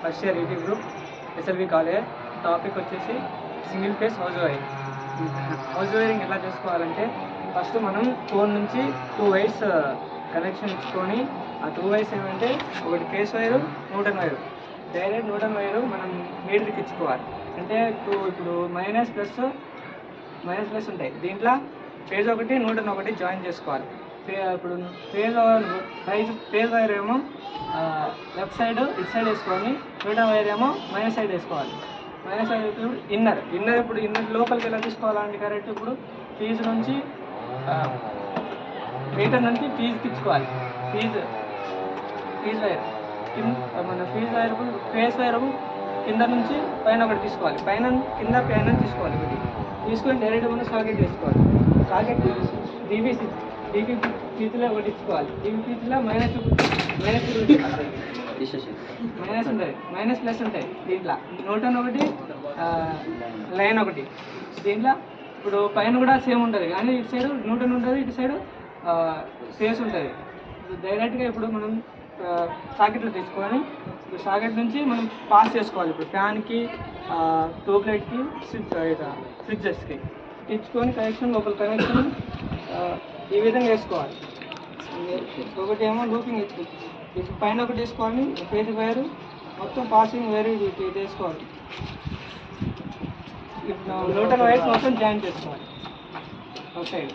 First year ఈటీ group SLV college. Topic వచ్చేసి single phase house wiring. House wiring ఎలా చేసుకోవాలంటే first మనం phone నుంచి 2 వైర్స్ కనెక్షన్ ఇచ్చుకొని ఆ 2 వైర్స్ ఏమంటే ఒకటి face wire, neutral wire. Direct neutral wire మనం మీటర్కి ఇచ్చుకోవాలి. అంటే ఇప్పుడు మైనస్ ప్లస్ ఉంటాయి. దీంట్లో ఫేజ్ ఒకటి న్యూట్రల్ ఒకటి జాయిన్ చేసుకోవాలి. ఇప్పుడు ఫేజ్ వైర్ ఏమో లెఫ్ట్ సైడ్ ఇటు సైడ్ వేసుకొని న్యూట్రల్ వైర్ ఏమో మైనస్ సైడ్ వేసుకోవాలి. మైనస్ సైడ్ ఇప్పుడు ఇన్నర్ ఇప్పుడు ఇన్నర్ లోపలికి ఎలా తీసుకోవాలంటే కరెక్ట్ ఇప్పుడు ఫీజు నుంచి మీటర్ నుంచి ఫీజుకి ఇచ్చుకోవాలి. ఫీజ్ వైర్ మన ఫేస్ వైర్ కింద నుంచి పైన ఒకటి తీసుకోవాలి. కింద పైన తీసుకోవాలి. ఒకటి తీసుకొని డైరెక్ట్ మనం సాకెట్ వేసుకోవాలి. సాకెట్ డీబీ ఫీజులో ఒకటి ఇచ్చుకోవాలి. డీబీ ఫీజులో మైనస్ ఉంటుంది, మైనస్ ప్లస్ ఉంటాయి. దీంట్లో న్యూటన్ ఒకటి, లైన్ ఒకటి. దీంట్లో ఇప్పుడు పైన కూడా సేమ్ ఉంటుంది, కానీ ఇటు సైడ్ న్యూటన్ ఉంటుంది, ఇటు సైడ్ ఫేస్ ఉంటుంది. డైరెక్ట్గా ఇప్పుడు మనం సాకెట్లు తీసుకొని సాకెట్ నుంచి మనం పాస్ చేసుకోవాలి. ఇప్పుడు ఫ్యాన్కి, ట్యూబ్లైట్కి, ఫ్రిడ్జెస్కి ఇచ్చుకొని కనెక్షన్ లోపల కనెక్షన్ ఈ విధంగా వేసుకోవాలి. ఒకటి ఏమో లూపింగ్ ఇప్పుడు పైన ఒకటి వేసుకోవాలి. ఫేజ్ వైరు మొత్తం పాసింగ్ వైరు ఇది వేసుకోవాలి. ఇప్పుడు న్యూట్రల్ వైర్స్ మొత్తం జాయిన్ చేసుకోవాలి ఒక సైడ్.